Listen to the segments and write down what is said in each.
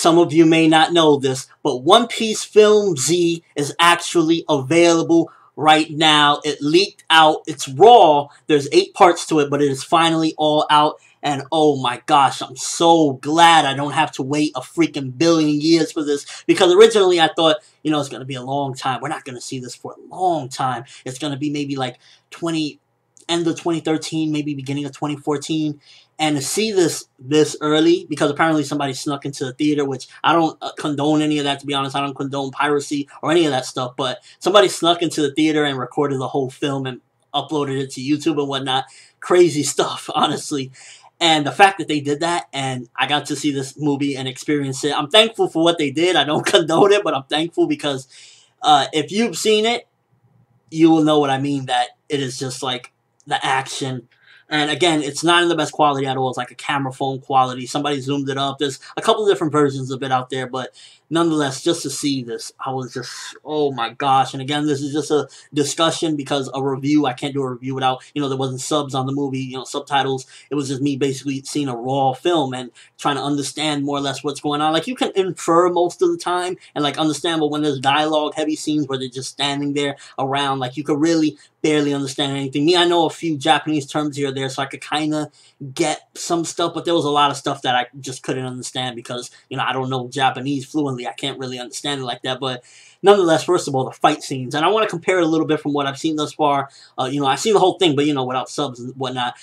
some of you may not know this, but One Piece Film Z is actually available right now. It leaked out. It's raw. There's 8 parts to it, but it is finally all out. And oh my gosh, I'm so glad I don't have to wait a freaking billion years for this. Because originally I thought, you know, it's going to be a long time. We're not going to see this for a long time. It's going to be maybe like end of 2013, maybe beginning of 2014. And to see this early, because apparently somebody snuck into the theater, which I don't condone any of that, to be honest. I don't condone piracy or any of that stuff. But somebody snuck into the theater and recorded the whole film and uploaded it to YouTube and whatnot. Crazy stuff, honestly. And the fact that they did that, and I got to see this movie and experience it. I'm thankful for what they did. I don't condone it, but I'm thankful because if you've seen it, you will know what I mean, that it is just like the action. And again, it's not in the best quality at all. It's like a camera phone quality. Somebody zoomed it up. There's a couple different versions of it out there, but nonetheless, just to see this, I was just, oh my gosh. And again, this is just a discussion because a review, I can't do a review without, you know, there wasn't subs on the movie, you know, subtitles. It was just me basically seeing a raw film and trying to understand more or less what's going on. Like, you can infer most of the time and like understand, but when there's dialogue heavy scenes where they're just standing there around, like, you could really barely understand anything. Me, I know a few Japanese terms here or there, so I could kind of get some stuff, but there was a lot of stuff that I just couldn't understand because, you know, I don't know Japanese fluently. I can't really understand it like that, but nonetheless, first of all, the fight scenes, and I want to compare it a little bit from what I've seen thus far. You know, I've seen the whole thing, but, you know, without subs and whatnot.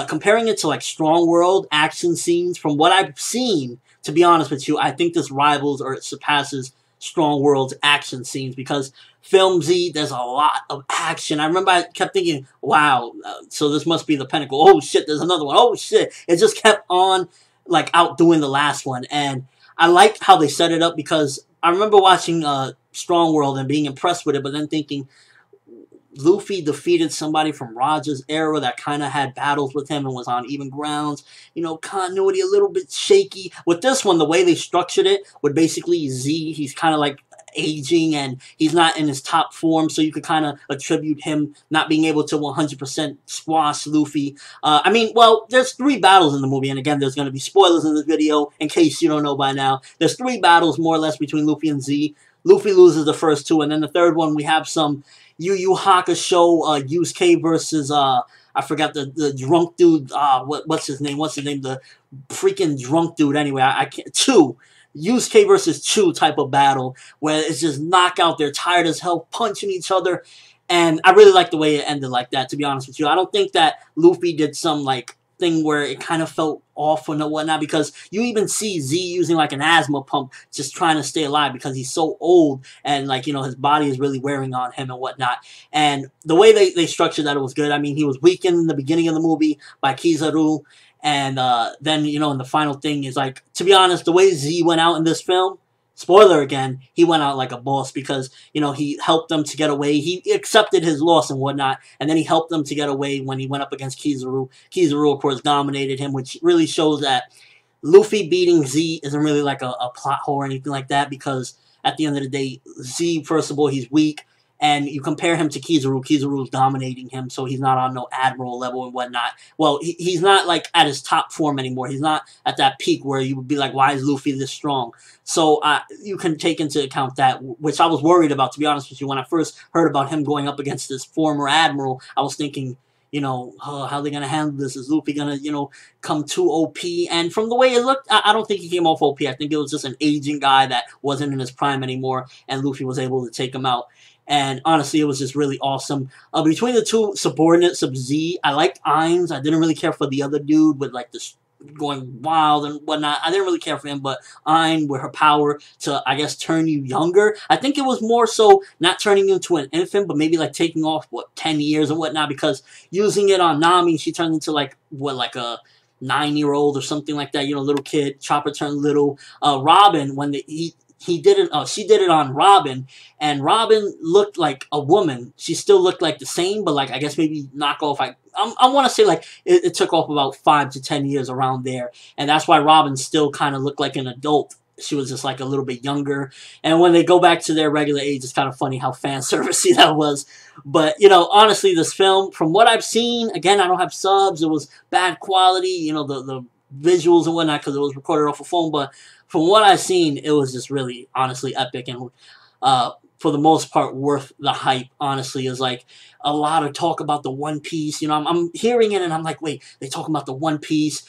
Comparing it to, like, Strong World action scenes, from what I've seen, to be honest with you, I think this rivals or it surpasses Strong World's action scenes, because Film Z, there's a lot of action. I remember I kept thinking, wow, so this must be the pinnacle. Oh shit, there's another one. Oh shit. It just kept on, like, outdoing the last one. And I liked how they set it up, because I remember watching Strong World and being impressed with it, but then thinking, Luffy defeated somebody from Roger's era that kind of had battles with him and was on even grounds. You know, continuity a little bit shaky. With this one, the way they structured it, with basically Z, he's kind of like aging and he's not in his top form, so you could kind of attribute him not being able to 100% squash Luffy. I mean, well, there's 3 battles in the movie, and again, there's going to be spoilers in this video, in case you don't know by now. There's 3 battles, more or less, between Luffy and Z. Luffy loses the first 2, and then the third one, we have some Yu Yu Hakusho, Yusuke versus, I forgot the drunk dude, what's his name? The freaking drunk dude, anyway, I can't, Chu. Yusuke versus Chu type of battle, where it's just knockout, they're tired as hell, punching each other, and I really like the way it ended like that, to be honest with you. I don't think that Luffy did some, like, thing where it kind of felt off and whatnot, because you even see Z using like an asthma pump just trying to stay alive because he's so old and, like, you know, his body is really wearing on him and whatnot. And the way they structured that, it was good. I mean, he was weakened in the beginning of the movie by Kizaru, and then, you know, in the final thing is, like, to be honest, the way Z went out in this film, spoiler again, he went out like a boss, because, you know, he helped them to get away. He accepted his loss and whatnot, and then he helped them to get away when he went up against Kizaru. Kizaru, of course, dominated him, which really shows that Luffy beating Z isn't really like a plot hole or anything like that, because at the end of the day, Z, first of all, he's weak, and you compare him to Kizaru, Kizaru's dominating him, so he's not on no admiral level and whatnot. Well, he's not, like, at his top form anymore. He's not at that peak where you would be like, why is Luffy this strong? So you can take into account that, which I was worried about, to be honest with you. When I first heard about him going up against this former admiral, I was thinking, you know, how are they going to handle this? Is Luffy going to, you know, come too OP? And from the way it looked, I don't think he came off OP. I think it was just an aging guy that wasn't in his prime anymore, and Luffy was able to take him out. And honestly, it was just really awesome. Between the 2 subordinates of Z, I liked Ainz. I didn't really care for the other dude with, like, this going wild and whatnot. I didn't really care for him, but Ainz, with her power to, I guess, turn you younger. I think it was more so not turning you into an infant, but maybe, like, taking off, 10 years and whatnot, because using it on Nami, she turned into, like, like a 9-year-old or something like that, you know, little kid. Chopper turned little. Robin, when she did it on Robin, and Robin looked like a woman. She still looked like the same, but, like, I guess maybe knock off, I want to say, like, it took off about 5 to 10 years around there, and that's why Robin still kind of looked like an adult. She was just, like, a little bit younger, and when they go back to their regular age, it's kind of funny how fan servicey that was. But, you know, honestly, this film, from what I've seen, again, I don't have subs, it was bad quality, you know, the visuals and whatnot because it was recorded off a phone, but from what I've seen, it was just really, honestly, epic and for the most part, worth the hype, honestly. Is like a lot of talk about the One Piece. You know, I'm hearing it and I'm like, wait, they talking about the One Piece.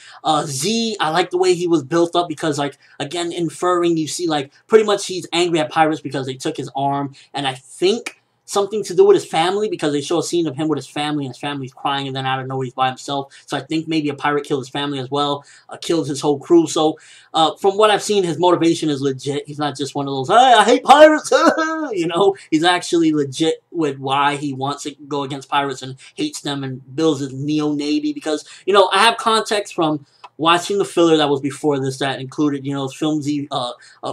Z, I like the way he was built up because, like, again, inferring, you see, like, pretty much he's angry at pirates because they took his arm, and I think something to do with his family because they show a scene of him with his family and his family's crying and then out of nowhere he's by himself. So I think maybe a pirate killed his family as well, killed his whole crew. So from what I've seen, his motivation is legit. He's not just one of those, hey, I hate pirates, you know. He's actually legit with why he wants to go against pirates and hates them and builds his neo-navy because, you know, I have context from watching the filler that was before this that included, you know, filmsy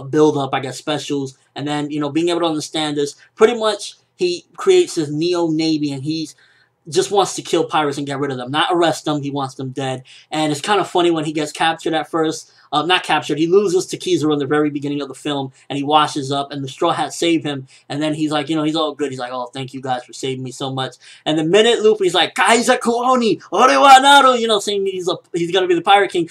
build-up, I guess, specials, and then, you know, being able to understand this, pretty much he creates his neo-navy and he's just wants to kill pirates and get rid of them. Not arrest them, he wants them dead. And it's kind of funny when he gets captured at first. Not captured, he loses to Kizaru in the very beginning of the film, and he washes up, and the Straw Hats save him, and then he's like, you know, he's all good. He's like, oh, thank you guys for saving me so much. And the minute Luffy's like, Kaiser Kuoni, Orewa Naru, you know, saying he's gonna be the Pirate King,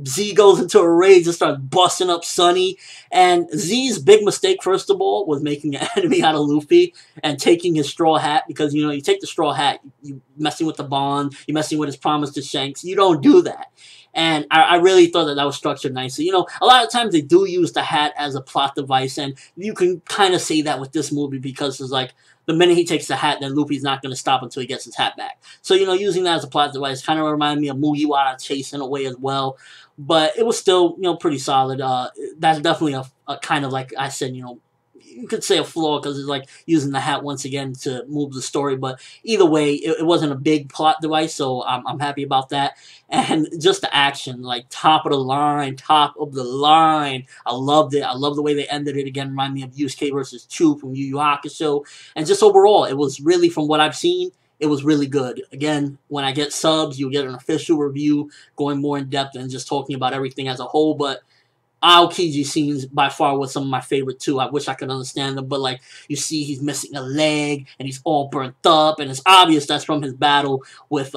Z goes into a rage and starts busting up Sunny. And Z's big mistake, first of all, was making an enemy out of Luffy and taking his straw hat, because, you know, you take the straw hat, you messing with the bond, you're messing with his promise to Shanks. You don't do that. And I really thought that was structured nicely. You know, a lot of times they do use the hat as a plot device, and you can kind of say that with this movie because it's like, the minute he takes the hat, then Luffy's not going to stop until he gets his hat back. So, you know, using that as a plot device kind of reminded me of Mugiwara Chase in a way as well. But it was still, you know, pretty solid. That's definitely a kind of, like I said, you know, you could say a flaw because it's like using the hat once again to move the story. But either way, it wasn't a big plot device, so I'm happy about that. And just the action, like top of the line. I loved it. I love the way they ended it. Again, remind me of Yusuke versus Chu from Yu Yu Hakusho. And just overall, it was really, from what I've seen, it was really good. Again, when I get subs, you'll get an official review going more in depth and just talking about everything as a whole. But Aokiji scenes by far was some of my favorite too. I wish I could understand them, but like you see, he's missing a leg and he's all burnt up, and it's obvious that's from his battle with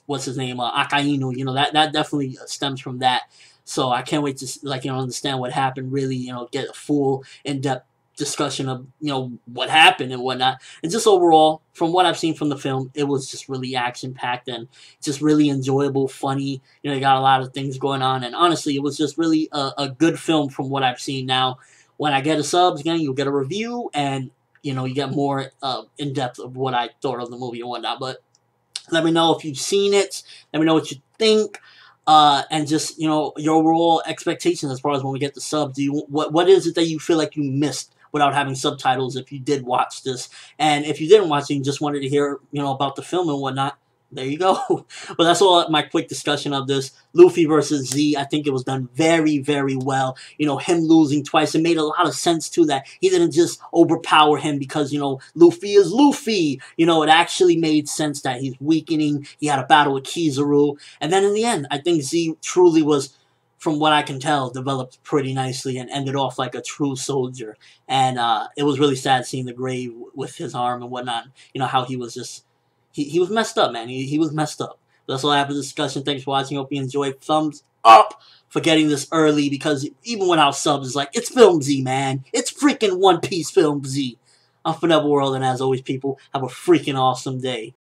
what's his name, Akainu. You know, that definitely stems from that. So I can't wait to, like, you know, understand what happened. Really, you know, get a full in-depth discussion of, you know, what happened and whatnot. And just overall, from what I've seen from the film, it was just really action-packed and just really enjoyable, funny. You know, you got a lot of things going on, and honestly, it was just really a good film from what I've seen. Now, when I get a subs again, you'll get a review, and, you know, you get more in-depth of what I thought of the movie and whatnot. But let me know if you've seen it. Let me know what you think. And just, you know, your overall expectations as far as when we get the subs. What is it that you feel like you missed without having subtitles if you did watch this? And if you didn't watch it and just wanted to hear, you know, about the film and whatnot, there you go. But that's all my quick discussion of this. Luffy versus Z, I think it was done very, very well. You know, him losing twice, it made a lot of sense too, that he didn't just overpower him because, you know, Luffy is Luffy. You know, it actually made sense that he's weakening. He had a battle with Kizaru. And then in the end, I think Z truly was, from what I can tell, developed pretty nicely and ended off like a true soldier. And it was really sad seeing the grave with his arm and whatnot. You know, how he was just, he was messed up, man. He was messed up. But that's all I have for this discussion. Thanks for watching. Hope you enjoyed. Thumbs up for getting this early, because even without subs, it's like, it's Film Z, man. It's freaking One Piece Film Z. I'm ForneverWorld, and as always, people, have a freaking awesome day.